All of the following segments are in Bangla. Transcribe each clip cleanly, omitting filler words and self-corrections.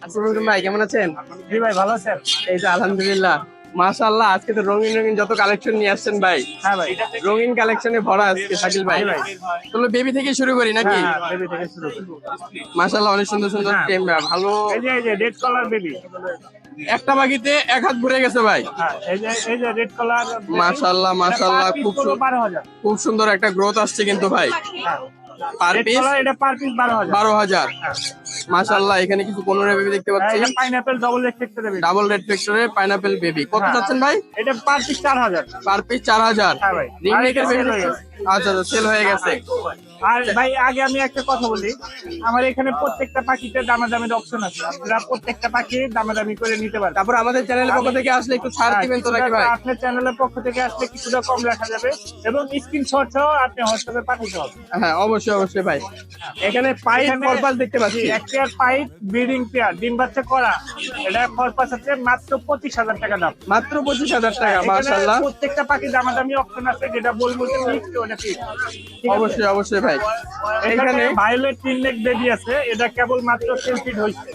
আসসালামু আলাইকুম ভাই, কেমন আছেন? জি ভাই, ভালো আছেন? এই তো আলহামদুলিল্লাহ। মাশাআল্লাহ, আজকে তো রঙিন রঙিন যত কালেকশন নিয়ে আসছেন ভাই। হ্যাঁ ভাই। রঙিন কালেকশনে ভরা আজকে শাকিল ভাই। জি ভাই। তাহলে বেবি থেকে শুরু করি নাকি? হ্যাঁ হ্যাঁ, বেবি থেকে শুরু করি। মাশাআল্লাহ, অনেক সুন্দর সুন্দর হ্যাঁ। টেম ভালো। এই যে রেড কালার বেবি। একটা বাকিতে এক হাত ভরে গেছে ভাই। হ্যাঁ, এই যে রেড কালার। মাশাআল্লাহ মাশাআল্লাহ, খুব 12,000। খুব সুন্দর একটা গ্রোথ আসছে কিন্তু ভাই। হ্যাঁ, পার রেড পিস কালার এটা পার পিস 12,000। 12,000। হ্যাঁ। মাশাআল্লাহ, এখানে কিছু 15 বেবি দেখতে হ্যাঁ, পাচ্ছি। এটা pineapple double restricted baby. Double red ফ্যাক্টরের পাইনাপেল বেবি কত হ্যাঁ। চাচ্ছেন ভাই? এটা পার পিস 4,000। Per piece 4,000। হ্যাঁ ভাই। রিং আর নেকের এটা বেবি sell হয়ে গেছে। আচ্ছা আচ্ছা, সেল হয়ে গেছে। আর ভাই আগে আমি একটা কথা বলি, আমার এখানে প্রত্যেকটা পাখিতে দামাদামির অপশন আছে, আপনারা প্রত্যেকটা পাখি দামাদামি করে নিতে পারেন। তারপর আমাদের চ্যানেলের পক্ষ থেকে আসলে একটু ছাড় দিবেন তো নাকি ভাই? আপনার চ্যানেলের পক্ষ থেকে আসলে কিছুটা কম রাখা যাবে এবং স্ক্রিনশট সহ আপনি হোয়াটসঅ্যাপে পাঠাতে হবে। হ্যাঁ, অবশ্যই অবশ্যই ভাই। এখানে পাইপ কর্পাস দেখতে পাচ্ছি। এক পেয়ার পাইপ ব্রিডিং পেয়ার ডিম বাচ্চা করা, এটা খরপাস আছে মাত্র 25,000 টাকা দাম। মাত্র 25,000 টাকা। এখানে মাশাআল্লাহ, প্রত্যেকটা পাখি দামাদামি অপশন আছে, যেটা বলবো যে ফিক্সড ওটা ফিক্সড। অবশ্যই অবশ্যই ভাই। এখানে এখানে ভায়োলেট টিননেক বেবি আছে, এটা কেবল মাত্র সেলফিড হয়েছে।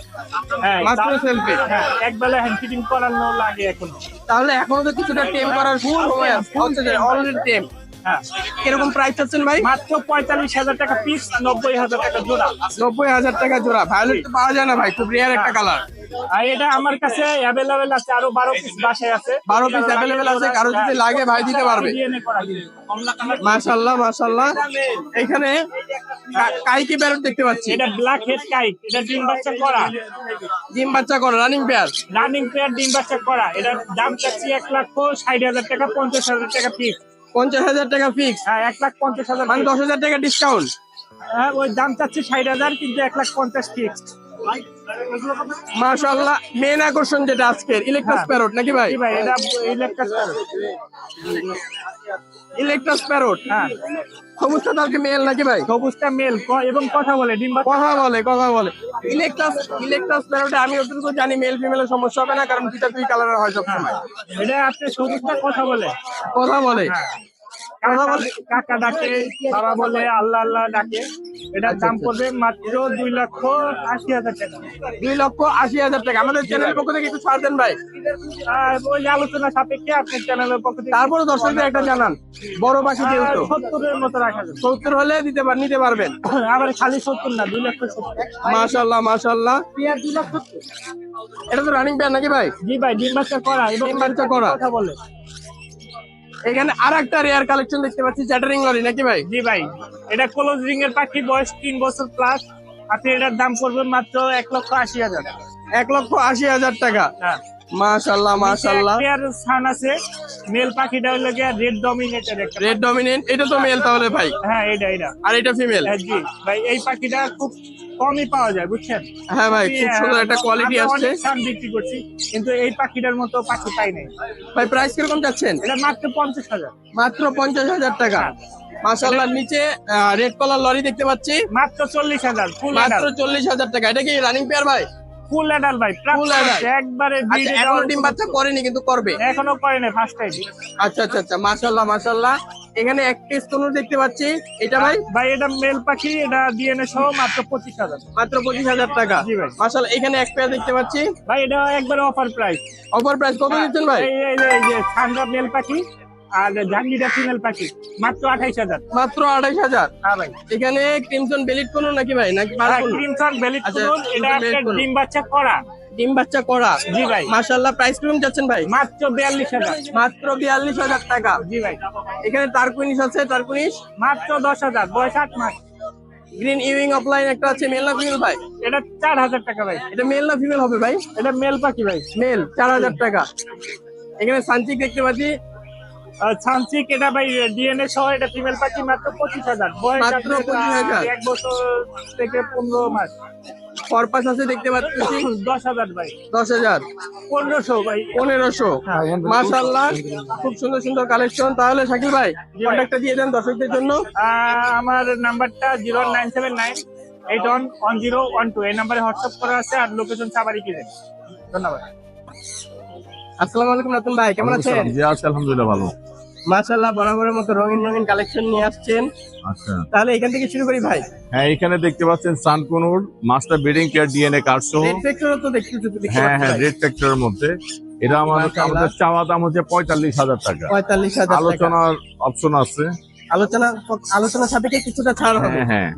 হ্যাঁ, মাত্র সেলফি। হ্যাঁ, একবেলা হ্যান্ড ফিটিং করানো লাগে এখন। তাহলে এখনো তো কিছুটা টেম করার সময় আছে। অলরেডি টেম। হ্যাঁ, কিরকম প্রাইস চাচ্ছেন ভাই? মাত্র 45,000 টাকা পিস, 90,000 টাকা জোড়া। 90,000 টাকা জোড়া। ভায়োলেট তো পাওয়া যায় না ভাই, খুব রেয়ার একটা কালার। আর এটা আমার কাছে অ্যাভেলেবেল আছে, আরো 12 পিস বাসায় আছে। 12 পিস অ্যাভেলেবেল আছে, কারো যদি লাগে ভাই দিতে পারবে। মাশাআল্লাহ মাশাআল্লাহ। এখানে কাইকি প্যারট দেখতে পাচ্ছি। এটা ব্ল্যাক হেড কাইক, এটা ডিম বাচ্চা করা। ডিম বাচ্চা করে রানিং পেয়ার। রানিং পেয়ার ডিম বাচ্চা করা, এটা দাম চাচ্ছি 1,60,000 টাকা, 50,000 টাকা পিস। 50,000 টাকা ফিক্স, হ্যাঁ, 1,50,000 মানে 10,000 টাকা ডিসকাউন্ট। হ্যাঁ, ওই দাম চাচ্ছি 60,000, কিন্তু 1,50,000 ফিক্স। মাশাআল্লাহ, মেন আকর্ষণ যেটা আজকের ইলেকট্রাস হ্যাঁ। প্যারট নাকি ভাই? জি ভাই, এটা ইলেকট্রিক। Eclectus parrot. হ্যাঁ, সবুজটা তাহলে মেল নাকি ভাই? সবুজটা মেল এবং কথা বলে ডিম বাচ্চা। কথা বলে। ইলেকট্রাস প্যারটে আমি যতটুকু জানি মেল ফিমেলের সমস্যা হবে না, কারণ দুই কালারের হয় সবসময়। এটা আপনি সবুজটা কথা বলে। কথা বলে। হ্যাঁ, কথা বলে। কাকা ডাকে, বাবা বলে, আল্লাহ আল্লাহ ডাকে। এটার দাম পড়বে মাত্র 2,80,000 টাকা। 2,80,000 টাকা। আমাদের চ্যানেলের পক্ষ থেকে একটু ছাড় দেন ভাই। আর ওই আলোচনা সাপেক্ষে আপনার চ্যানেলের পক্ষ থেকে তারপরে দর্শকদের একটা জানান, বড় পাখি যেহেতু 70-এর মতো রাখা যাবে। 70 হলে নিতে পারবেন। আবার খালি 70 না, 2,70,000। মাশাআল্লাহ মাশাআল্লাহ। পেয়ার 2,70,000। এটা তো রানিং পেয়ার নাকি ভাই? জি ভাই, ডিম বাচ্চা করা এবং ডিম বাচ্চা করা। কথা বলে। এখানে আরেকটা রেয়ার কালেকশন দেখতে পাচ্ছি, চ্যাটারিং লরি নাকি ভাই? জি ভাই, এটা ক্লোজ রিং এর পাখি, বয়স 3 বছর প্লাস। আপনি এটার দাম পড়বে মাত্র 1,80,000। 1,80,000 টাকা। হ্যাঁ, মাশাআল্লাহ মাশাআল্লাহ। পেয়ার সান আছে, মেল পাখিটা হলো গিয়া রেড ডমিনেটেড একটা। রেড ডমিনেন্ট, এটা তো মেল তাহলে ভাই? হ্যাঁ, এটা আর এটা ফিমেল? হ্যাঁ, জি ভাই, এই পাখিটা খুব কমই পাওয়া যায়, বুঝছেন? হ্যাঁ ভাই, খুব সুন্দর একটা কোয়ালিটি আমি আসছে অনেক সান বিক্রি করছি, কিন্তু এই পাখিটার মতো পাখি পাই নাই। ভাই। প্রাইস কিরকম যাচ্ছেন? এটা মাত্র 50,000। মাত্র 50,000 টাকা। মাশাআল্লাহ, নিচে রেড কলার লরি দেখতে পাচ্ছি, মাত্র 40,000 ফুল মাত্র অ্যাডাল্ট। 40,000 টাকা। এটা কি রানিং পেয়ার ভাই? ফুল অ্যাডাল্ট ভাই, Full adult। একবারে আচ্ছা, এখনো ডিম বাচ্চা করেনি কিন্তু করবে। এখনো করে নাই, ফার্স্ট টাইম। আচ্ছা আচ্ছা আচ্ছা, মাশাআল্লাহ মাশাআল্লাহ। এখানে এক পিস তনু দেখতে পাচ্ছি, এটা ভাই? ভাই এটা মেল পাখি, এটা ডিএনএ সহ মাত্র 25,000। মাত্র 25,000 টাকা। জি ভাই। মাশাআল্লাহ, এখানে এক পেয়ার দেখতে পাচ্ছি। ভাই এটা একবারে অফার প্রাইস। অফার প্রাইস কত দিচ্ছেন ভাই? এই যে সানড্রপ মেল পাখি আর জাঙ্গিটা ফিমেল পাখি, মাত্র 28,000। মাত্র 28,000। হ্যাঁ ভাই। এখানে ক্রিমসন বেলিট কোন নাকি ভাই, নাকি বার কোন? ক্রিমসন বেলিট আচ্ছা, কুনুন, এটা crimson একটা bellied কুনুন। ডিম বাচ্চা করা। ডিম বাচ্চা করা। জি ভাই। মাশাআল্লাহ, প্রাইস কিরকম যাচ্ছেন ভাই? মাত্র 42,000। মাত্র 42,000 টাকা। জি ভাই। এখানে টার্কুইনিশ আছে, টার্কুইনিশ মাত্র 10,000, বয়স 8 মাস। গ্রিন ইউইং অফলাইন একটা আছে, মেল না ফিমেল ভাই? এটা 4,000 টাকা ভাই। এটা মেল না ফিমেল হবে ভাই? এটা মেল পাখি ভাই। মেল, 4,000 টাকা। এখানে সানচিক দেখতে পাচ্ছি, সানসিক, এটা ভাই ডিএনএ সহ, এটা ফিমেল পাখি, মাত্র 25,000, বয়স মাত্র 25,000। 1 বছর থেকে 15 মাস। কর্পাস আছে দেখতে পাচ্ছি, 10,000 ভাই। 10,000। 1500 ভাই। 1500। মাশাআল্লাহ, খুব সুন্দর সুন্দর কালেকশন। তাহলে শাকিল ভাই, জি ভাই। কন্ট্যাক্টটা দিয়ে দেন দর্শকদের জন্য। আমার নাম্বারটা 09791811012, এই নাম্বারে হোয়াটসঅ্যাপ করা আছে, আর লোকেশন সাবারি কিনে। ধন্যবাদ। আসসালামু আলাইকুম রতন ভাই, কেমন আছেন? জি আছি, আলহামদুলিল্লাহ ভালো। মাশাআল্লাহ, বরাবরের মতো রঙিন রঙিন কালেকশন নিয়ে আসছেন। আচ্ছা, তাহলে এখান থেকে শুরু করি ভাই। হ্যাঁ এখানে দেখতে পাচ্ছেন sun conure master breeding care DNA card সহ। রেড ফ্যাক্টরও তো দেখতে হ্যাঁ হ্যাঁ, রেড ফ্যাক্টরের মধ্যে। এটা আমাদের মাশাআল্লাহ। চাওয়া দাম হচ্ছে 45,000 টাকা। 45,000 টাকা। আলোচনার অপশন আছে। আলোচনার সাপেক্ষে কিছুটা ছাড় হবে। হ্যাঁ হ্যাঁ,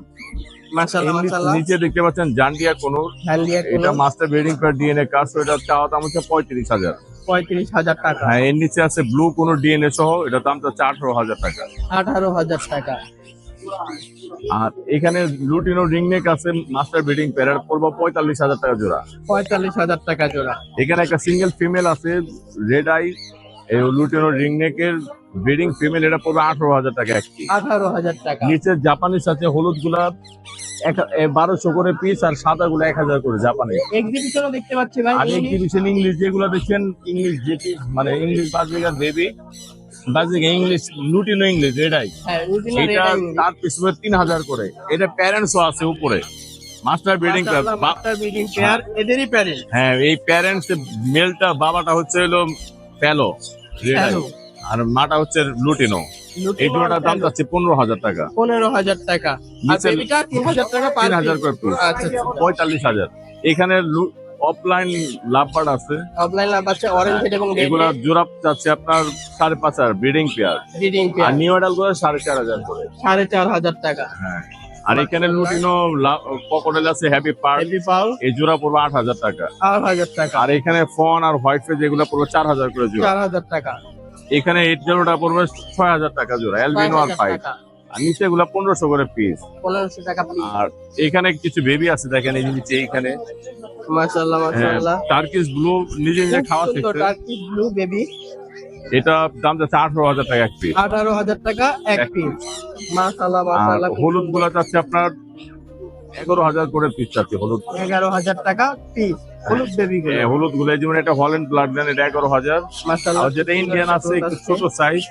মাশাআল্লাহ মাশাআল্লাহ। নিচে দেখতে পাচ্ছেন জান্ডিয়া কোনুর, হ্যান্ডিয়া এটা master breeding care DNA card সহ। এটা চাওয়া দাম হচ্ছে 35,000। 35,000 টাকা। হ্যাঁ, এর নিচে আছে ব্লু কোনুর ডিএনএ সহ, এটা দাম তো 18,000 টাকা। 18,000 টাকা। আর এখানে লুটিনো রিংনেক আছে মাস্টার ব্রিডিং পেয়ার, পড়বো 45,000 টাকা জোড়া। 45,000 টাকা জোড়া। এখানে একটা সিঙ্গেল ফিমেল আছে রেড আই, এই লুটিনো রিংনেকের ব্রিডিং ফিমেল, এটা পড়বে 18,000 টাকা একটি। 18,000 টাকা। নিচে জাপানিস আছে হলুদ গুলা 1200 করে পিস, আর সাদা গুলা 1,000 করে জাপানি। এক্সিবিশনও দেখতে পাচ্ছি ভাই। আর এক্সিবিশন ইংলিশ যেগুলো দেখছেন, ইংলিশ যেটি মানে English budgerigar baby budgerigar English lutino English এটাই, হ্যাঁ, রুটিনের এটা তার পিস 3,000 করে। এটা প্যারেন্টসও আছে উপরে master breeding. Master breeding pair, এদেরই প্যারেন্ট। হ্যাঁ, এই প্যারেন্টস মেলটা বাবাটা হচ্ছে হলো ফেলো রেড আই, আর মাটা হচ্ছে লুটিনো। এই দুটোটার দাম যাচ্ছে 15,000 টাকা। 15,000 টাকা। আর নিচে বেবিটা 3,000 টাকা পার 3,000 করে পিস, আচ্ছা 45,000। এখানে অফলাইন লাভবার্ড আছে, অফলাইন লাভ আছে অরেঞ্জ হেড এবং এগুলা জোড়া যাচ্ছে আপনার 5,500 ব্রিডিং পেয়ার, ব্রিডিং আর পেয়ার নিউ অ্যাডাল করে 4,500 করে। 4,500 টাকা। হ্যাঁ, আর এখানে লুটিনো ক্রোকোডাইল আছে হ্যাপি পার্ল, হেভি পাও এই জোড়া পড়বে 8,000 টাকা। 8,000 টাকা। আর এখানে ফন আর হোয়াইট ফেজ এগুলো পড়বে 4,000 করে জোড়া। 4,000 টাকা। এখানে এই জোড়াটা পড়বে 6,000 টাকা জোড়া অ্যালবিনো আর 5,000 ফাইভ, টাকা। আর নিচে এগুলো 1,500 করে পিস। 1,500 টাকা পিস। আর এখানে কিছু বেবি আছে দেখেন, এই যে নিচে এইখানে মাশাআল্লাহ মাশাআল্লাহ। টার্কিশ ব্লু নিজে নিজে খাওয়া সুন্দর শিখছে। Turkish blue baby. এটা দাম যাচ্ছে 18,000 টাকা এক পিস। 18,000 টাকা এক এক পিস। মাশাআল্লাহ আর মাশাআল্লাহ। হলুদ গুলা যাচ্ছে আপনার 11,000 করে পিস চাচ্ছে হলুদ। 11,000 টাকা পিস হলুদ বেবি গুলো। হলুদ গুলো যেমন এটা হল্যান্ড ব্লাড লাইন, এটা 11,000। মাশাআল্লাহ। আর যেটা ইন্ডিয়ান আছে একটু ছোট সাইজ,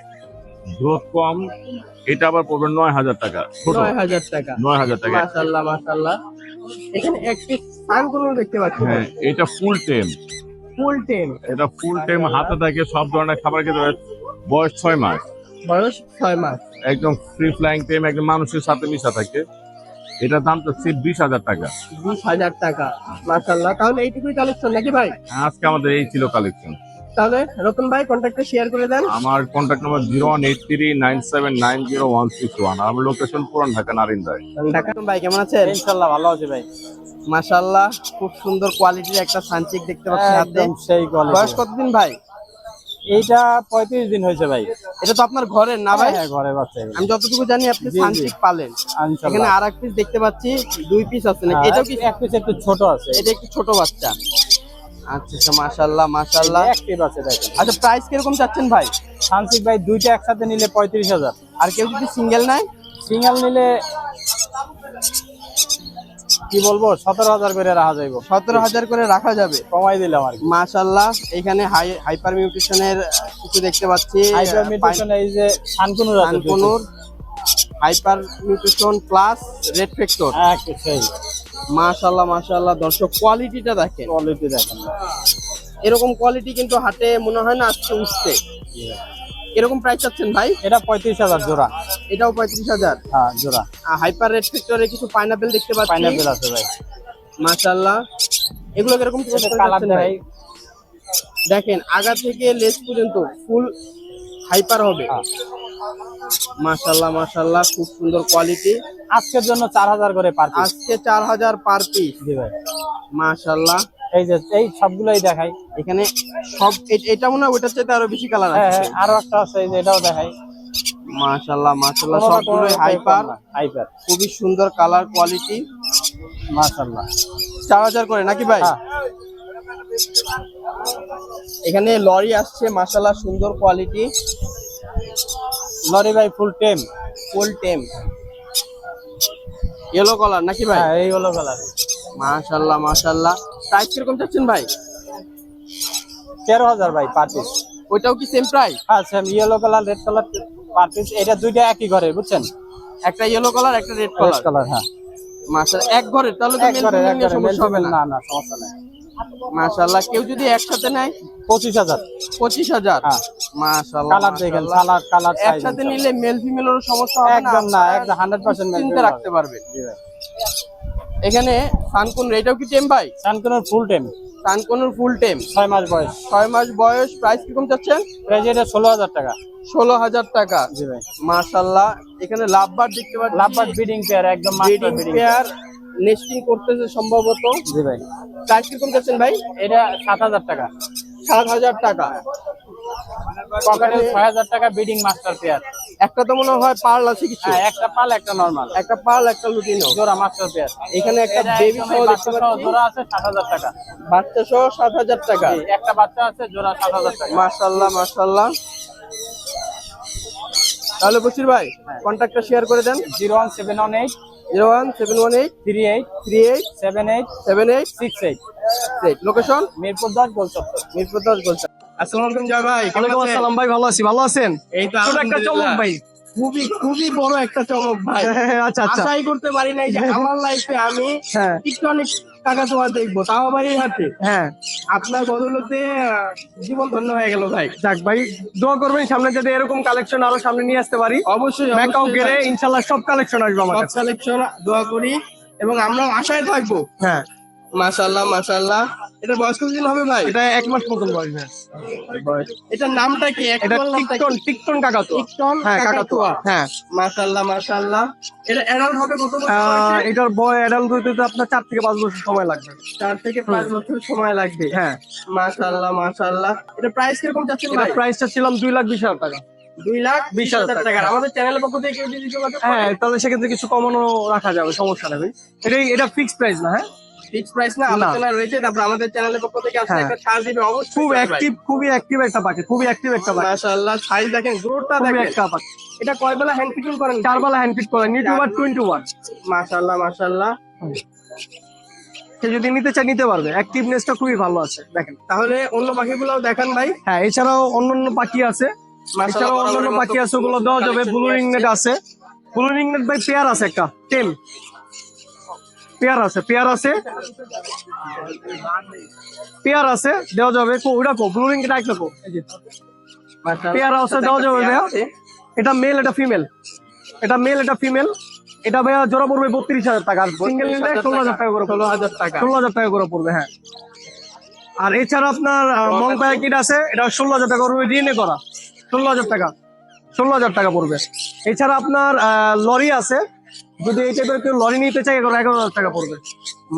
গ্রোথ কম, এটা আবার পড়বে 9,000 টাকা। ছোট 9,000 টাকা। 9,000 টাকা। মাশাআল্লাহ মাশাআল্লাহ। এখানে এক পিস সানগুলো দেখতে পাচ্ছি। হ্যাঁ, এটা ফুল টেম। ফুল টেম। এটা ফুল টেম, হাতে থাকে, সব ধরনের খাবার খেতে পারে। বয়স 6 মাস, বয়স 6 মাস। একদম ফ্রি ফ্লাইং টেম, একদম মানুষের সাথে মিশা থাকে। এটার দাম তো 20,000 টাকা। 20,000 টাকা। মাশাআল্লাহ। তাহলে এইটুকুই কালেকশন নাকি ভাই? আজকে আমাদের এই ছিল কালেকশন। তাহলে রতন ভাই কন্ট্যাক্টটা শেয়ার করে দেন। আমার কন্ট্যাক্ট নাম্বার 01839790161। আমার লোকেশন পুরান ঢাকা নারিন্দায়। ঢাকা। ভাই কেমন আছেন? ইনশাআল্লাহ ভালো আছে ভাই। মাশাআল্লাহ, খুব সুন্দর কোয়ালিটির একটা সানচিক দেখতে পাচ্ছি হাতে। একদম সেই কোয়ালিটি। বয়স কতদিন ভাই? এইটা 35 দিন হয়েছে ভাই। এটা তো আপনার ঘরের না ভাই? হ্যাঁ, ঘরে বাচ্চা এগুলো। আমি যতটুকু জানি আপনি জি, জি। সানচিক পালেন। ইনশাআল্লাহ। এখানে আরেক পিস দেখতে পাচ্ছি, 2 পিস আছে নাকি? এটাও কি? এক পিস একটু ছোট আছে। এটা একটু ছোট বাচ্চা। আচ্ছা মাশাআল্লাহ মাশাআল্লাহ। অ্যাক্টিভ আছে দেখেন। আচ্ছা, প্রাইস কিরকম চাচ্ছেন ভাই? সানসিক ভাই দুইটা একসাথে নিলে 35,000। আর কেউ যদি সিঙ্গেল নেয়? সিঙ্গেল নিলে কি বলবো 17,000 করে রাখা যাইব। 17,000 করে রাখা যাবে। কমাই দিলাম আর কি। মাশাআল্লাহ। এখানে হাইপার মিউটেশনের কিছু দেখতে পাচ্ছি। হাইপার মিউটেশন এই যে সানকুনুর আছে। Sun conure hyper mutation plus red factor. একটু সেই মাশাআল্লাহ মাশাআল্লাহ। দর্শক কোয়ালিটিটা দেখেন, কোয়ালিটি দেখেন। এরকম কোয়ালিটি কিন্তু হাটে মনে হয় না আজকে উঠছে। এরকম প্রাইস চাচ্ছেন ভাই? এটা 35,000 জোড়া। এটাও 35,000। হ্যাঁ, জোড়া। হাইপার রেড ফ্যাক্টরে কিছু পাইনাপেল দেখতে পাচ্ছি। পাইনাপল আছে ভাই। মাশাআল্লাহ। এগুলো কিরকম কি কালার ভাই? দেখেন আগা থেকে লেস পর্যন্ত ফুল হাইপার হবে। মাশাআল্লাহ মাশাআল্লাহ, খুব সুন্দর কোয়ালিটি। আজকের জন্য 4,000 করে পার পিস। আজকে 4,000 পার পিস। জি ভাই। মাশাআল্লাহ। এই যে এই সবগুলাই দেখাই। এখানে সব এটা মনে হয় ওটার চাইতে আরো বেশি কালার হ্যাঁ আছে। হ্যাঁ, আরো একটা আছে এই যে এটাও দেখাই। মাশাআল্লাহ মাশাআল্লাহ, সবগুলো হাইপার। হাইপার খুবই সুন্দর কালার কোয়ালিটি। মাশাআল্লাহ। 4,000 করে নাকি ভাই? হ্যাঁ। এখানে লরি আসছে, মাশাআল্লাহ সুন্দর কোয়ালিটি। লরি ভাই ফুল টেম। ফুল টেম ইয়েলো কালার নাকি ভাই? হ্যাঁ, এই হলো কালার। মাশাআল্লাহ মাশাআল্লাহ। প্রাইস কিরকম চাচ্ছেন ভাই? 13,000 ভাই পার পিস। ওইটাও কি সেম প্রাইস? হ্যাঁ, same yellow colour red colour per piece. এটা দুইটা একই ঘরে বুঝছেন? একটা ইয়েলো কালার একটা রেড রেড কালার। কালার হ্যাঁ। মাশাআল্লাহ, এক ঘরে তাহলে তো এক ঘরে মেল ফিমেল নিয়ে সমস্যা হবে না। না না, সমস্যা নাই। মাশাআল্লাহ। কেউ যদি একসাথে নেয় 25,000। 25,000। হ্যাঁ। মাশাআল্লাহ কালার দেখেন, মাশাআল্লাহ। কালার একসাথে নিলে মেল ফিমেলেরও সমস্যা হবে না, একদম না, একদম 100% মেল চিন্তা রাখতে পারবেন। এখানে সানকুন, এটাও কি টেম ভাই? সানকুনের ফুল টাইম, সানকুনের ফুল টেম, 6 মাস বয়স। 6 মাস বয়স। প্রাইস কিরকম চাচ্ছেন? প্রাইস এটা 16,000 টাকা। 16,000 টাকা। জি ভাই। মাশাআল্লাহ। এখানে লাভবার দেখতে পাচ্ছি, লাভবার্ড ব্রিডিং পেয়ার, একদম master breeding breeding. Pair, nesting করতেছে সম্ভবত। জি ভাই। প্রাইস কিরকম চাচ্ছেন ভাই? এটা 7,000 টাকা। 7,000 টাকা। পকেটে 6,000 টাকা ব্রিডিং মাস্টার পেয়ার। একটা তো মনে হয় পার্ল আছে কিছু। হ্যাঁ, একটা পাল একটা নরমাল, একটা পার্ল একটা লুটিনো জোড়া মাস্টার পেয়ার। এখানে একটা এটা বেবি একদম সহ এই দেখতে বাচ্চা সহ পাচ্ছি, জোড়া আছে 7,000 টাকা। বাচ্চা সহ 7,000 টাকা। জি, একটা বাচ্চা আছে জোড়া 7,000 টাকা। মাশাআল্লাহ মাশাআল্লাহ। তাহলে বশির ভাই কন্টাক্টটা শেয়ার করে দেন। 01718 01718 38 38 78 78 68। লোকেশন মিরপুর 10 গোলচত্বর। মিরপুর 10 গোলচা। আসসালামু আলাইকুম জয় ভাই, কেমন ওয়ালাইকুম আছেন? আসসালাম ভাই, ভালো আছি। ভালো আছেন? এই তো ছোট একটা চমক ভাই। খুবই খুবই বড় একটা চমক ভাই। আচ্ছা আচ্ছা। আশাই করতে পারি নাই যে আমার লাইফে আমি হ্যাঁ টিকটনিক কাকাতুয়া দেখবো, তাও আবার এই হাতে। হ্যাঁ, আপনার বদৌলতে জীবন ধন্য হয়ে গেল ভাই। যাক ভাই, দোয়া করবেন সামনে যাতে এরকম কালেকশন আরো সামনে নিয়ে আসতে পারি। অবশ্যই ম্যাকাও অবশ্যই গেলে ভাই। ইনশাআল্লাহ সব কালেকশন আসবে আমার সব কাছে। কালেকশন দোয়া করি এবং আমরা আশায় থাকবো। হ্যাঁ, মাশাআল্লাহ মাশাআল্লাহ। এটা বয়স কতদিন হবে ভাই? এটা 1 মাস মতন বয়স। এটার নামটা কি? এটা টিকটন কাকাতুয়া। টিকটন হ্যাঁ, কাকাতুয়া। হ্যাঁ। মাশাআল্লাহ মাশাআল্লাহ। এটা অ্যাডাল্ট হবে কত বছর বয়সে? এটার বয় অ্যাডাল্ট হইতে তো আপনার 4 থেকে 5 বছর সময় লাগবে। 4 থেকে 5 বছর সময় লাগবে। হ্যাঁ। মাশাআল্লাহ মাশাআল্লাহ। এটা প্রাইস কিরকম যাচ্ছে এটা ভাই? প্রাইসটা ছিলাম 2,20,000 টাকা। 2,20,000 টাকা। আমাদের চ্যানেলের পক্ষ থেকে কেউ যদি যোগাযোগ করে, হ্যাঁ, তাহলে সেক্ষেত্রে কিছু কমানো রাখা যাবে, সমস্যা নেই। এটা ফিক্সড প্রাইস না। হ্যাঁ, ফিক্স প্রাইস না, আলোচনা রয়েছে। তারপর আমাদের চ্যানেলের পক্ষ থেকে আসলে হ্যাঁ। একটা ছাড় দিবে অবশ্যই। খুব অ্যাক্টিভ, খুবই অ্যাক্টিভ একটা পাখি, খুবই অ্যাক্টিভ একটা পাখি। মাশাআল্লাহ। সাইজ দেখেন, গ্রোথটা খুবই দেখেন। একটা পাখি। এটা কয় বেলা হ্যান্ড ফিটিং করেন? 4 বেলা হ্যান্ড ফিট করে, নিউটিউবার 21। মাশাআল্লাহ মাশাআল্লাহ। সে যদি নিতে চায় নিতে পারবে, অ্যাক্টিভনেসটা খুবই ভালো আছে দেখেন। তাহলে অন্য পাখিগুলোও দেখান ভাই। হ্যাঁ, এছাড়াও অন্যান্য পাখি আছে, এছাড়াও অন্যান্য পাখি আছে, ওগুলো দেওয়া যাবে। ব্লু রিংনেট আছে, ব্লু রিংনেট ভাই পেয়ার আছে, একটা টেম পেয়ার আছে, পেয়ার আছে, দেওয়া যাবে। ওটা কো ব্লু রিংনেট একটা কো পেয়ার আছে, দেওয়া যাবে ভাইয়া। এটা মেল, এটা ফিমেল, এটা মেল, এটা ফিমেল। এটা ভাইয়া জোড়া পড়বে 32,000 টাকা, আর সিঙ্গেল নিলে 16,000 টাকা করে। 16,000 টাকা। 16,000 টাকা করে পড়বে। হ্যাঁ, আর এছাড়া আপনার মং প্যাকেট আছে, এটা 16,000 টাকা পড়বে, ডিএনএ করা। 16,000 টাকা, 16,000 টাকা পড়বে। এছাড়া আপনার লরি আছে, যদি এই টাইপের কেউ লরি নিতে চাই 11,000 টাকা পড়বে।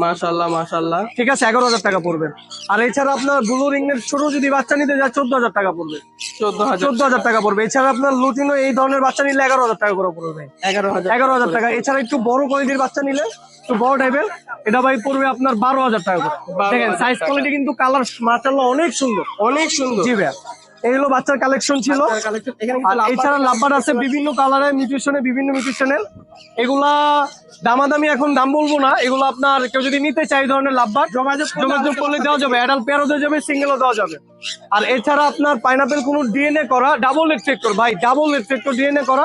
মাশাআল্লাহ মাশাআল্লাহ। ঠিক আছে, 11,000 টাকা পড়বে। আর এছাড়া আপনার ব্লু রিংনেট ছোট যদি বাচ্চা নিতে যায় 14,000 টাকা পড়বে। 14,000 টাকা পড়বে। এছাড়া আপনার লুটিনো এই ধরনের বাচ্চা নিলে 11,000 টাকা করে পড়বে। 11,000 টাকা। এছাড়া একটু বড় কোয়ালিটির বাচ্চা নিলে, একটু বড় টাইপের, এটা ভাই পড়বে আপনার 12,000 টাকা করে। দেখেন সাইজ কোয়ালিটি কিন্তু, কালার মাশাআল্লাহ অনেক সুন্দর, অনেক সুন্দর। জি ভাইয়া। এইগুলো বাচ্চার কালেকশন ছিল। আর এছাড়া লাভবার্ড আছে বিভিন্ন কালারের, মিউটেশনের, বিভিন্ন মিউটেশনের। এগুলা দামাদামি এখন দাম বলবো না, এগুলো আপনার কেউ যদি নিতে চাই এই ধরনের লাভবার্ড যোগাযোগ করলে দেওয়া যাবে। অ্যাডাল্ট পেয়ারও দেওয়া যাবে, সিঙ্গেলও দেওয়া যাবে। আর এছাড়া আপনার পাইনাপেল কোনো ডিএনএ করা ডাবল রেট্রিক্টর, ভাই ডাবল রেট্রিক্টর ডিএনএ করা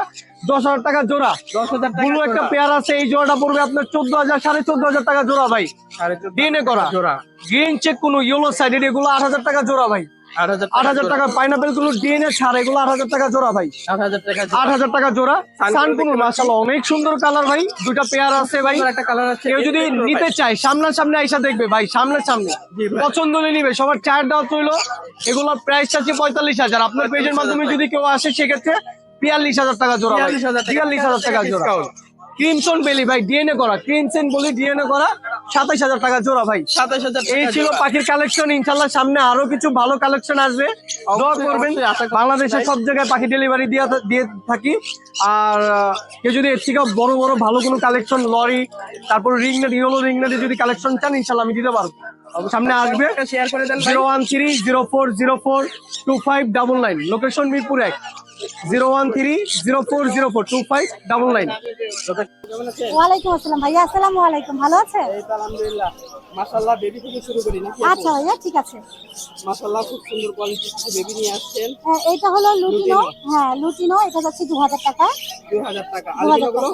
10,000 টাকা জোড়া। 10,000 টাকা ব্লু একটা পেয়ার আছে, এই জোড়াটা পড়বে আপনার 14,000 14,500 টাকা জোড়া ভাই, ডিএনএ করা জোড়া। গ্রিন চেক কোনো ইয়েলো সাইডেড, এগুলো 8,000 টাকা জোড়া ভাই। 8,000 টাকা। পাইনাপেল গুলো ডিএনএ ছাড়, এগুলো 8,000 টাকা জোড়া ভাই। 8,000 টাকা। 8,000 টাকা জোড়া। সানকুনুর মাশাআল্লাহ অনেক সুন্দর কালার ভাই, দুইটা পেয়ার আছে ভাই। একটা কালার আছে। কেউ যদি নিতে চায় সামনাসামনি আইসা দেখবে ভাই, সামনে পছন্দ হলে নিবে। সবার চার দেওয়া হইলো। এগুলোর প্রাইস আছে 45,000। আপনার পেজের মাধ্যমে যদি কেউ আসে সেক্ষেত্রে 42,000 টাকা জোড়া। 42,000 টাকা জোড়া। ক্রিমসন বেলি ভাই, ডিএনএ করা, ক্রিমসন বলি ডিএনএ করা, 27,000 টাকা জোড়া ভাই। 27,000। এই ছিল পাখির কালেকশন। ইনশাল্লাহ সামনে আরো কিছু ভালো কালেকশন আসবে, দোয়া করবেন। বাংলাদেশের সব জায়গায় পাখি ডেলিভারি দিয়ে থাকি। আর কেউ যদি এর থেকে বড় বড় ভালো কোনো কালেকশন, লরি, তারপর রিংনেট, ইয়েলো রিংনেটে যদি কালেকশন চান ইনশাল্লাহ আমি দিতে পারবো। সামনে আসবে। শেয়ার করে দেন। 01304042599, লোকেশন মিরপুর 1। 01304042599। ওয়ালাইকুম আসসালাম ভাইয়া, আসসালামু আলাইকুম, ভালো আছেন? এই তো আলহামদুলিল্লাহ। মাশাআল্লাহ। বেবি থেকে শুরু করি নাকি? আচ্ছা ভাইয়া, ঠিক আছে। মাশাআল্লাহ, খুব সুন্দর কোয়ালিটির বেবি নিয়ে আসছেন। এটা হলো লুটিনো। হ্যাঁ, লুটিনো, এটা যাচ্ছে 2,000 টাকা। 2,000 টাকা। 2,000 টাকা।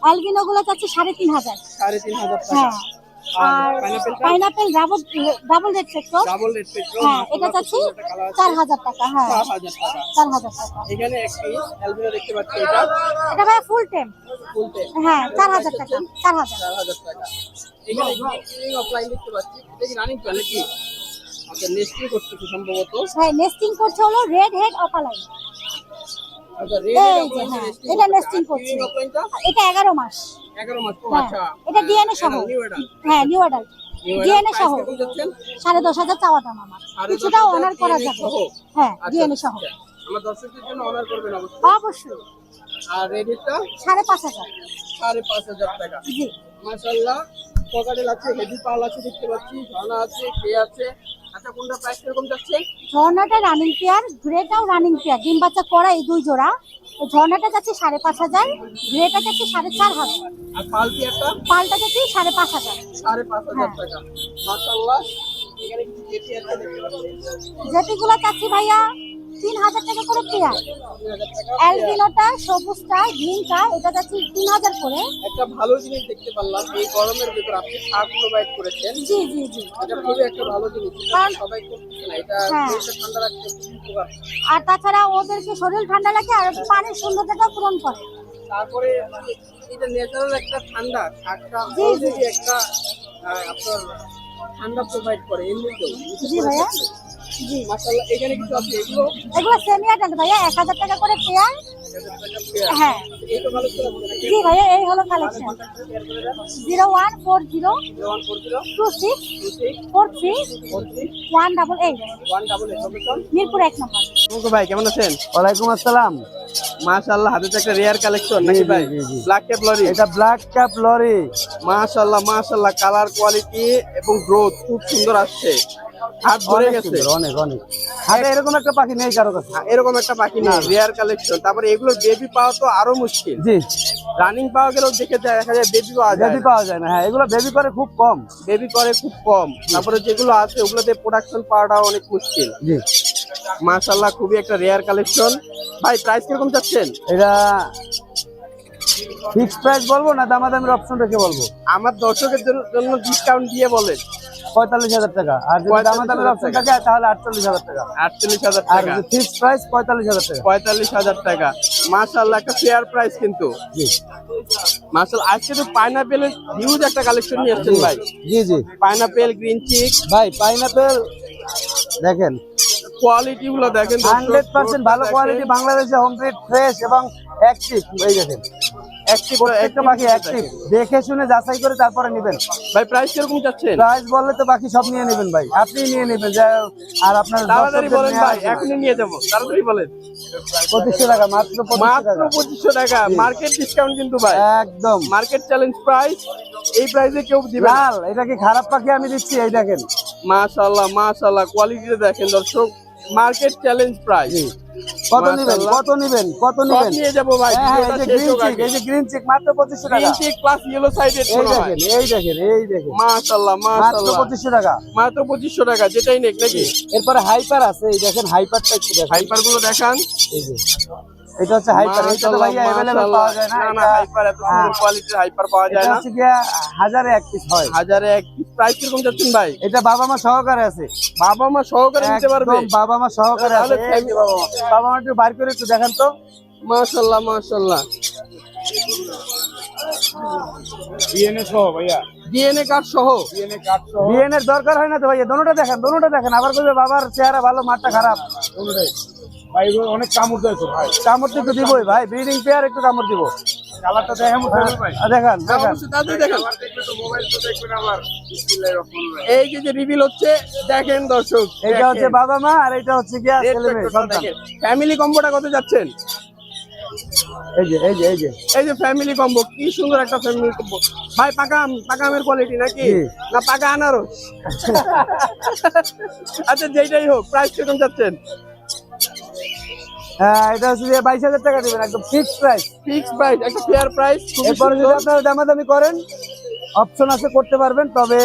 অ্যালবিনো গুলো যাচ্ছে 3,500। 3,500 টাকা। হ্যাঁ, আর pineapple double red spectrum, double red spectrum, হ্যাঁ এটা চাচ্ছি 4000 টাকা। হ্যাঁ 4000 টাকা। 4000 টাকা। এখানে এক পিস অ্যালবিনো দেখতে পাচ্ছি, এটা এটা ভাই ফুল টেম, ফুলতে হ্যাঁ 4000 টাকা। 4000 4000 টাকা। এখানে গ্রিন অফলাইন দেখতে পাচ্ছি, এটা কি রানিং প্ল্যান নাকি? আচ্ছা, নেস্টিং করতেছে সম্ভবত। হ্যাঁ নেস্টিং করছে হলো রেড হেড অপালাইন। আচ্ছা, রেড এই যে অফলাইন হ্যাঁ এটা নেস্টিং করছে। গ্রিন অফলাইনটা এটা 11 মাস। 11 মাস। ও হ্যাঁ, আচ্ছা, এটা ডিএনএ সহ। New adult. হ্যাঁ নিউ অ্যাডাল্ট ডিএনএ সহ। 10,500 চাওয়া দাম আমার, কিছুটা অনার করা যাবে। হ্যাঁ ডিএনএ সহ। আমার দর্শকদের জন্য অনার করবেন অবশ্যই। অবশ্যই। আর রেডিটা 5,500। 5,500 টাকা। জি মাশাআল্লাহ, পকেটে আছে, হেভি পাল আছে দেখতে পাচ্ছি, ঝর্ণা আছে, কে আছে। আচ্ছা, কোনটা প্রাইস কিরকম যাচ্ছে? ঝর্ণাটা রানিং পেয়ার, গ্রেটাও রানিং পেয়ার, ডিম বাচ্চা করা এই দুই জোড়া। তো ঝর্ণাটা যাচ্ছে 5,500, গ্রেটা যাচ্ছে 4,500, আর পাল পেয়ারটা পালটা যাচ্ছে 5,500। 5,500 টাকা। মাশাআল্লাহ, এখানে কিছু জেটি আছে দেখতে পাচ্ছি, যেটিগুলো চাচ্ছি ভাইয়া 3,000 টাকা করে পেয়ার। 3,000 টাকা। অ্যালবিনোটা, সবুজটা, গ্রিনটা এটা যাচ্ছে 3,000 করে। একটা ভালো জিনিস দেখতে পারলাম, এই গরমের ভিতর আপনি শার্ট প্রোভাইড করেছেন। জি জি জি। এটা খুবই একটা ভালো জিনিস, কারণ সবাই করতেছে না। এটা হ্যাঁ। শরীরটা ঠান্ডা রাখতে খুবই উপকার। আর তাছাড়া ওদেরকে শরীর ঠান্ডা লাগে আর পানির শূন্যতাটা পূরণ করে। তারপরে এটা ন্যাচারাল একটা ঠান্ডা, শার্টটা জি, জি। অলরেডি একটা আপনার ঠান্ডা প্রোভাইড করে এমনিতেও। জি ভাইয়া জি। মাশাআল্লাহ, এখানে কিছু আছে, এগুলো এগুলো সেমি অ্যাডাল্ট ভাইয়া 1,000 টাকা করে পেয়ার। 1000 টাকা পেয়ার। হ্যাঁ এই তো ভালো ছিল আপনাদের। জি ভাইয়া এই হলো কালেকশন। শেয়ার করে দেন। 0140 0140 26 26 43 43 188 188 লোকেশন। মিরপুর 1 নম্বর। মুকু ভাই কেমন আছেন? ওয়ালাইকুম আসসালাম। মাশাআল্লাহ, হাতে তো একটা রেয়ার কালেকশন নাকি ভাই? Black cap lory. এটা ব্ল্যাক ক্যাপ লরি। মাশাআল্লাহ মাশাআল্লাহ, কালার কোয়ালিটি এবং গ্রোথ খুব সুন্দর আসছে, হাত ধরে গেছে। অনেক অনেক হাতে এরকম একটা পাখি নেই কারো কাছে। এরকম একটা পাখি নেই, রেয়ার কালেকশন। তারপরে এগুলো বেবি পাওয়া তো আরো মুশকিল। জি রানিং পাওয়া গেলেও দেখা যায় বেবি পাওয়া যায়। বেবি পাওয়া যায় না। হ্যাঁ এগুলো বেবি করে খুব কম। বেবি করে খুব কম। তারপরে যেগুলো আছে ওগুলোতে প্রোডাকশন পাওয়াটা অনেক মুশকিল। জি মাশাআল্লাহ, খুবই একটা রেয়ার কালেকশন। ভাই প্রাইস কিরকম চাচ্ছেন? এটা ফিক্স প্রাইস বলবো না দামাদামির অপশন রেখে বলবো? আমার দর্শকের জন্য ডিসকাউন্ট দিয়ে বলেন। 45,000 টাকা। আর যদি 45,000 দামাদামির অপশন থাকে তাহলে 48,000 টাকা। 48,000 আর টাকা। ফিক্স প্রাইস 45,000 টাকা। 45,000 টাকা। মাশাআল্লাহ, একটা ফেয়ার প্রাইস কিন্তু। জি মাশাআল্লাহ, আজকে তো পাইনাপেলের হিউজ একটা কালেকশন নিয়ে আসছেন ভাই। জি জি পাইনাপেল, গ্রিন চিক, ভাই পাইনাপেল দেখেন কোয়ালিটি গুলো দেখেন দর্শক। 100% ভালো কোয়ালিটি, বাংলাদেশে হোম ব্রিড, ফ্রেশ এবং অ্যাক্টিভ। এই দেখেন প্রত্যেকটা পাখি অ্যাক্টিভ, দেখে শুনে যাচাই করে তারপরে নেবেন। ভাই প্রাইস কিরকম চাচ্ছেন? প্রাইস বললে তো বাকি সব নিয়ে নেবেন ভাই, আপনি নিয়ে নেবেন আর আপনার তাড়াতাড়ি বলেন ভাই, দর্শকদের এখনই নিয়ে যাবো, তাড়াতাড়ি বলেন। 2500 টাকা, মাত্র 2500 টাকা। 2500 টাকা, মার্কেট ডিসকাউন্ট কিন্তু ভাই, একদম মার্কেট চ্যালেঞ্জ প্রাইস। এই প্রাইসে কেউ দিবে না। লাল, এটা কি খারাপ পাখি আমি দিচ্ছি? এই দেখেন মাশাআল্লাহ মাশাআল্লাহ, কোয়ালিটিটা দেখেন দর্শক, মার্কেট চ্যালেঞ্জ প্রাইস। কত নেবেন, কত নেবেন, কত সব নেবেন? নিয়ে যাবো ভাই। হ্যাঁ, এই ভিডিওটা যে শেষ গ্রিন হোক চিক, আগে। এই যে গ্রিন চিক মাত্র 2500 টাকা। Green cheek plus yellow sided এই দেখেন, এই দেখেন, এই দেখেন, মাশাআল্লাহ মাত্র মাশাআল্লাহ, 2500 টাকা। মাত্র 2500 টাকা, যেটাই নেক নাকি। এরপরে হাইপার আছে, এই দেখেন হাইপারটা একটু দেখেন। হাইপার গুলো দেখান। এই যে এটা হচ্ছে হাইপার, এটা তো ভাইয়া अवेलेबल পাওয়া যায় না। না, হাইপার এত সুন্দর কোয়ালিটির হাইপার পাওয়া যায় এটা না। হচ্ছে গিয়া 1000 এ এক পিস হয়। হাজারে এক পিস। প্রাইস কিরকম যাচ্ছেন ভাই? এটা বাবা মা সহকারে আছে, বাবা মা সহকারে নিতে পারবে? একদম বাবা মা সহকারে আছে। তাহলে এই যে বাবা মা, বাবা মা একটু বাইর করে একটু দেখেন তো। মাশাআল্লাহ মাশাআল্লাহ, ডিএনএ সহ ভাইয়া, ডিএনএ কার্ড সহ। ডিএনএ কার্ড সহ। ডিএনএ এর দরকার হয় না তো ভাইয়া, দোনোটা দেখেন, দোনোটা দেখেন। আবার কইবে বাবার চেহারা ভালো মাঠটা খারাপ। কোনটাই ভাই এগুলো অনেক কামড় দেয় তো ভাই। কামড় তো একটু দিবই ভাই, ব্রিডিং পেয়ার একটু কামড় দিব। কালারটা দেখে মতো ভাই। দেখেন দেখেন, অবশ্যই তাড়াতাড়ি দেখেন। দেখলে তো মোবাইল তো দেখবেন আবার। বিসমিল্লাহির রহমানির রহিম। এই যে রিভিল হচ্ছে, দেখেন দর্শক, এটা হচ্ছে বাবা মা আর এটা হচ্ছে গিয়া ছেলে মেয়ে সন্তান। ফ্যামিলি কম্বোটা কত যাচ্ছেন? এই যে এই যে এই যে এই যে ফ্যামিলি কম্বো, কি সুন্দর একটা ফ্যামিলি কম্বো ভাই। পাকা আমের কোয়ালিটি নাকি, জি। না পাকা আনারস? আচ্ছা যেটাই হোক, প্রাইস কিরকম যাচ্ছেন? হ্যাঁ, এটা হচ্ছে যে 22,000 টাকা দিবেন, একদম ফিক্সড প্রাইস। ফিক্সড প্রাইস, একটা ফেয়ার প্রাইস। এরপরে যদি আপনারা দামাদামি করেন অপশন আছে, করতে পারবেন। তবে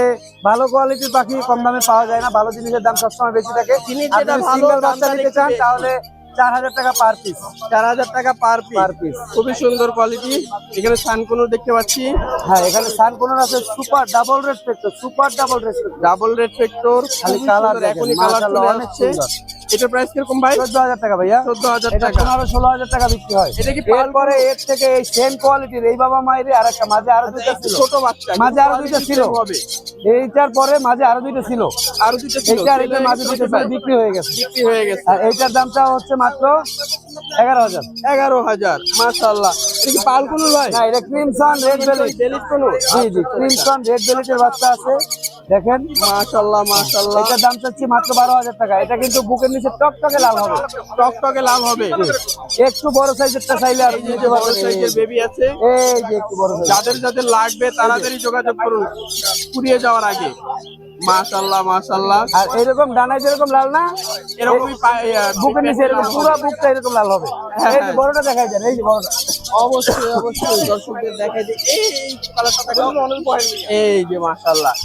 ভালো কোয়ালিটির পাখি কম দামে পাওয়া যায় না, ভালো জিনিসের দাম সবসময় বেশি থাকে। জিনিস আপনি যেটা যদি ভালো, সিঙ্গেল বাচ্চা দামটা নিতে একটু চান বেশি। তাহলে 4000 টাকা পার পিস। 4000 টাকা পার পিস। খুবই সুন্দর কোয়ালিটি। এখানে সানকুনো দেখতে পাচ্ছি। হ্যাঁ, এখানে সানকুনোর আছে super double red factor, super double red factor. Double red factor. খালি কালার এখনই কালার চলে আসছে। এটার প্রাইস কিরকম ভাই? 14000 টাকা ভাইয়া। 14000 এটা টাকা। 15-16,000 টাকা বিক্রি হয়। এটা কি এরপরে এর থেকে এই সেম কোয়ালিটির এই বাবা মায়ের আরেকটা মাঝে আরো দুইটা ছিল, ছোট বাচ্চা, মাঝে আরো দুইটা ছিল হবে। এইটার পরে মাঝে আরো দুইটা ছিল, আরো দুটো ছিল, এইটার এটা মাঝে দুইটা ছিল, বিক্রি হয়ে গেছে। বিক্রি হয়ে গেছে। আর এইটার দামটা হচ্ছে মাত্র 11000। 11000। মাশাআল্লাহ। এটা কি পালকুনুর ভাই? না, এটা ক্রিমসন রেড বেলিট। বেলিট কোন? জি জি, ক্রিমসন রেড বেলিটের বাচ্চা আছে, দেখেন। মাশাআল্লাহ মাশাআল্লাহ। এটার দাম চাচ্ছি মাত্র 12000 টাকা। এটা কিন্তু বুকের নিচে টকটকে লাল হবে, টকটকে লাল হবে। একটু বড় সাইজেরটা চাইলে আর নিতে বড় পারবেন। সাইজের বেবি আছে। এই যে একটু বড় সাইজ। যাদের যাদের লাগবে তাড়াতাড়ি যোগাযোগ করুন কুড়িয়ে যাওয়ার আগে। মাশাআল্লাহ মাশাআল্লাহ। আর এরকম ডানায় যেরকম লাল না, এরকমই বুকের নিচে এরকম পুরো বুকটা এরকম লাল হবে। এই যে বড়টা দেখাই দেন, এই যে বড়টা। অবশ্যই অবশ্যই দর্শকদের দেখাই দিই। এই কালারটা দেখাও। এই যে মাশাআল্লাহ।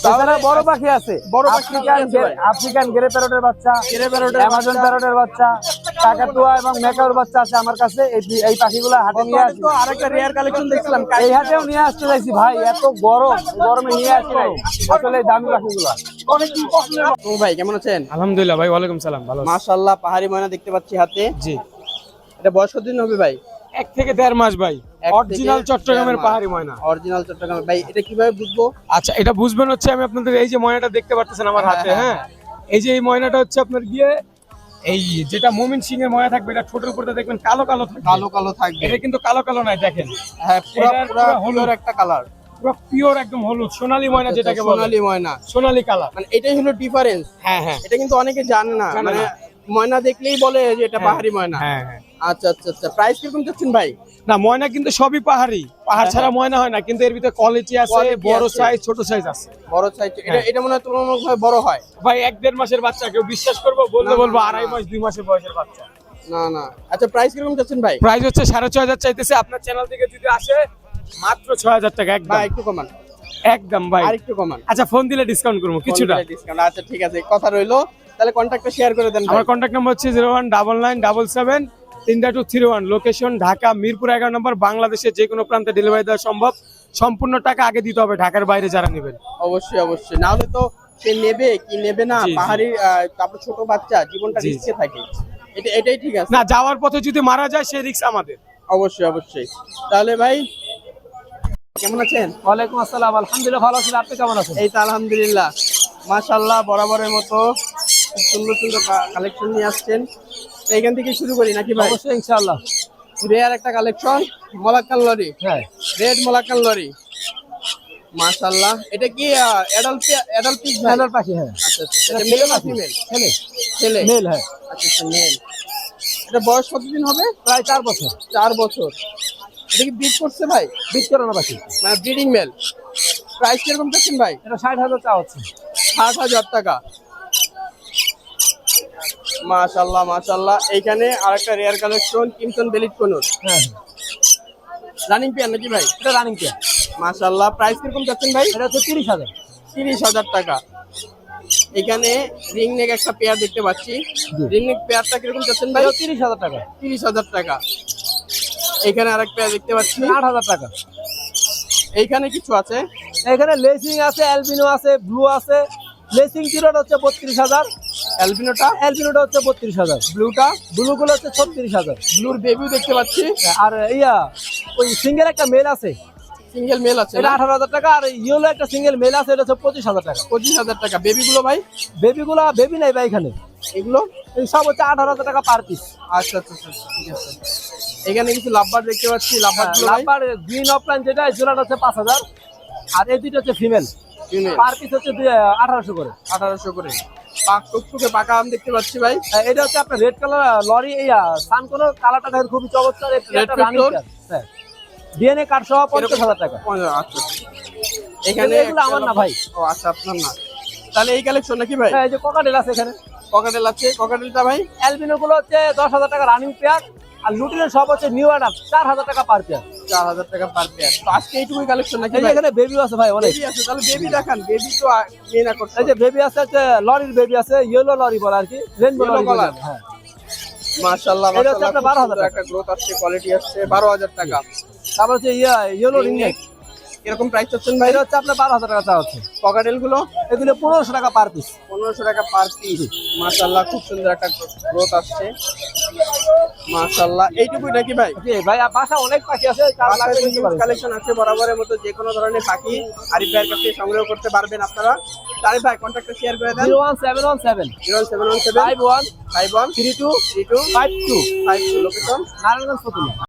তাছাড়া বড় পাখি আছে, বড় পাখি কি আছে ভাই? আফ্রিকান গ্রে প্যারটের বাচ্চা, গ্রে প্যারটের অ্যামাজন প্যারটের বাচ্চা, কাকাতুয়া এবং মেকাওর বাচ্চা আছে আমার কাছে। এই পাখিগুলো হাটে নিয়ে আসি। তো আরেকটা রেয়ার কালেকশন দেখছিলাম। এই হাটেও নিয়ে আসতে চাইছি ভাই, এত গরম, গরমে নিয়ে আসি নাই আসলে এই দামি পাখিগুলো। অনেক পছন্দের। ও ভাই কেমন আছেন? আলহামদুলিল্লাহ ভাই, ওয়ালাইকুম সালাম, ভালো আছি। মাশাআল্লাহ। পাহাড়ি ময়না দেখতে পাচ্ছি হাতে। জি, এটা বয়স কতদিন হবে ভাই? 1 থেকে 1.5 মাস ভাই, 1 অরিজিনাল থেকে চট্টগ্রামের 1.5 মাস। পাহাড়ি ময়না। অরিজিনাল চট্টগ্রামের। ভাই এটা কিভাবে বুঝবো? আচ্ছা, এটা বুঝবেন হচ্ছে, আমি আপনাদের এই যে ময়নাটা দেখতে পাচ্ছেন আমার হাতে, হ্যাঁ, এই যে এই ময়নাটা হচ্ছে আপনার গিয়ে এই যেটা মুমিন সিং এর ময়না থাকবে, এটা ঠোঁটের উপরে দেখবেন কালো কালো থাকবে। কালো কালো থাকবে। এটা কিন্তু কালো কালো নাই, দেখেন হ্যাঁ, পুরো এটার পুরো পুরো হলুদ একটা কালার। পুরো পিওর একদম হলুদ সোনালী ময়না যেটাকে বলে, সোনালী ময়না। সোনালী কালার। মানে এটাই হলো ডিফারেন্স। হ্যাঁ হ্যাঁ এটা কিন্তু অনেকে জানে না, জানে মানে না। ময়না দেখলেই বলে যে এটা পাহাড়ি ময়না। হ্যাঁ হ্যাঁ। আচ্ছা আচ্ছা আচ্ছা। প্রাইস কিরকম চাচ্ছেন ভাই? না, ময়না কিন্তু সবই পাহাড়ি, পাহাড় ছাড়া ময়না হয় না, কিন্তু এর ভিতরে কোয়ালিটি আছে, Quality বড় আছে। সাইজ ছোট সাইজ আছে। বড় সাইজ। এটা এটা মনে হয় তুলনামূলকভাবে বড় হয়। ভাই 1-1.5 মাসের বাচ্চা, কেউ বিশ্বাস করবো? বলতে বলবো 2.5 মাস 2 মাসের বয়সের বাচ্চা। না না। আচ্ছা, প্রাইস কিরকম চাচ্ছেন ভাই? প্রাইস হচ্ছে 6500 চাইতেছে। আপনার চ্যানেল থেকে যদি আসে মাত্র 6000 টাকা একদম। ভাই একটু কমান। একদম ভাই। আর একটু কমান। আচ্ছা, ফোন দিলে ডিসকাউন্ট করবো কিছুটা। ডিসকাউন্ট। আচ্ছা ঠিক আছে, কথা রইলো। তাহলে কন্টাক্টটা শেয়ার করে দেন ভাই। আমার কন্ট্যাক্ট নাম্বার হচ্ছে 0199773231। লোকেশন ঢাকা মিরপুর 11 নম্বর। বাংলাদেশের যে কোনো প্রান্তে ডেলিভারি দেওয়া সম্ভব। সম্পূর্ণ টাকা আগে দিতে হবে ঢাকার বাইরে যারা নেবেন। অবশ্যই অবশ্যই, না হলে তো সে নেবে কি নেবে না। জি, জি। পাহাড়ি তারপর ছোট বাচ্চা, জীবনটা জি, জি। রিস্কে থাকে। এটাই ঠিক আছে। না, যাওয়ার পথে যদি মারা যায় সেই রিস্ক আমাদের। অবশ্যই অবশ্যই। তাহলে ভাই কেমন আছেন? ওয়ালাইকুম আসসালাম, আলহামদুলিল্লাহ ভালো আছি। আপনি কেমন আছেন? এই তো আলহামদুলিল্লাহ। মাশাআল্লাহ, বরাবরের মতো খুব সুন্দর সুন্দর কালেকশন নিয়ে আসছেন। তো এখান থেকে শুরু করি নাকি ভাই? অবশ্যই ইনশাআল্লাহ। রেয়ার একটা কালেকশন, মোলাক্কান লরি। হ্যাঁ, রেড মোলাক্কান লরি। মাশাআল্লাহ। এটা কি অ্যাডাল্ট পিস ভাই? মেলের পাখি। হ্যাঁ, আচ্ছা আচ্ছা। এটা মেল না ফিমেল? ছেলে ছেলে। মেল। হ্যাঁ, আচ্ছা আচ্ছা, মেল। এটা বয়স কতদিন হবে? প্রায় 4 বছর। 4 বছর। এটা কি ব্রিড করছে ভাই? বিট করানো পাখি। মানে ব্রিডিং মেল। প্রাইস কিরকম চাচ্ছেন ভাই? এটা 60,000 চাওয়া হচ্ছে। 60,000 টাকা। মাশাআল্লাহ মাশাআল্লাহ। এইখানে আরেকটা রেয়ার কালেকশন, কিমসন বেলিট কোনুর। হ্যাঁ, রানিং পেয়ার নাকি ভাই? এটা রানিং পেয়ার। মাশাআল্লাহ। প্রাইস কিরকম চাচ্ছেন ভাই? এটা হচ্ছে 30,000। 30,000 টাকা। এখানে রিং নেক একটা পেয়ার দেখতে পাচ্ছি। রিং নেক পেয়ারটা কিরকম চাচ্ছেন ভাই? এটা 30,000 টাকা। 30,000 টাকা। এখানে আরেক পেয়ার দেখতে পাচ্ছি। 8,000 টাকা। এইখানে কিছু আছে। এখানে লেসিং আছে, অ্যালবিনো আছে, ব্লু আছে। লেসিং জিরোটা হচ্ছে 32,000, অ্যালবিনোটা। অ্যালবিনোটা হচ্ছে 32,000, ব্লুটা। ব্লুগুলো হচ্ছে 36,000। ব্লুর বেবিও দেখতে পাচ্ছি। আর ইয়া ওই সিঙ্গেল একটা মেল আছে, সিঙ্গেল মেল আছে এটা না? 18,000 টাকা। আর ইয়েলো একটা সিঙ্গেল মেল আছে, এটা হচ্ছে 25,000 টাকা। 25,000 টাকা। বেবিগুলো ভাই? বেবিগুলা বেবি নাই ভাই এখানে, এগুলো? এই সব হচ্ছে 18,000 টাকা পার পিস। আচ্ছা আচ্ছা আচ্ছা, ঠিক আছে। এখানে কিছু লাভবার দেখতে পাচ্ছি। লাভবার লাম্বার গ্রিন অফলাইন যেটা, এই জোড়াটা হচ্ছে 5,000। আর এই দুটো হচ্ছে ফিমেল, পার পিস হচ্ছে 1800 করে। 1800 করে। টুকটুকে পাকা আম দেখতে পাচ্ছি ভাই। এটা হচ্ছে আপনার রেড কালার লরি। ইয়া সান কোন কালারটা দেখেন খুবই চমৎকার। হ্যাঁ, ডিএনএ কার্ড সহ 50,000 টাকা। আচ্ছা। এখানে এগুলো আমার না ভাই। ও আচ্ছা, আপনার না। তাহলে এই কালেকশন নাকি ভাই? হ্যাঁ, এই যে ককাটেল আছে এখানে। ককাটেল আছে। ককাটেলটা ভাই? অ্যালবিনো গুলো হচ্ছে 10,000 টাকা রানিং পেয়ার। আর লুটিনের সব হচ্ছে নিউ অ্যাডাল্ট, 4,000 টাকা পার পেয়ার। 4,000 টাকা পার পেয়ার। তো আজকে এইটুকুই কালেকশন নাকি এই যে ভাই? এখানে বেবিও আছে ভাই অনেক। বেবি আছে। তাহলে বেবি দেখান। বেবি তো মেনা করতে। এই যে বেবি আছে, হচ্ছে লরির বেবি আছে, ইয়েলো লরি বলে আর কি, রেনবো Yellow লরি বলে। color। হ্যাঁ, মাশাআল্লাহ এটা হচ্ছে মাশাআল্লাহ, আপনার 12,000 সুন্দর একটা গ্রোথ আসছে, কোয়ালিটি আসছে, 12,000 টাকা। তারপর হচ্ছে ইয়েলো রিংনেক, এরকম প্রাইস চাচ্ছেন ভাই? এটা হচ্ছে আপনার 12,000 টাকা চাওয়া হচ্ছে। পকেটেল গুলো এগুলো 1500 টাকা পার পিস। 1500 টাকা পার পিস। মাশাআল্লাহ খুব সুন্দর একটা গ্রোথ আসছে, মাশাআল্লাহ। এইটুকুই নাকি ভাই? জি ভাই, বাসা অনেক পাখি আছে, কার লাগবে নিতে পারেন। কালেকশন আছে বরাবরের মতো, যে কোনো ধরনের পাখি আরিফ ভাইয়ের কাছে সংগ্রহ করতে পারবেন আপনারা। আরিফ ভাই কন্ট্যাক্টটা শেয়ার করে দেন। 01717 0717 51 51 32 32 52 52 লোকেশন নারায়ণগঞ্জ ফতুল্লা।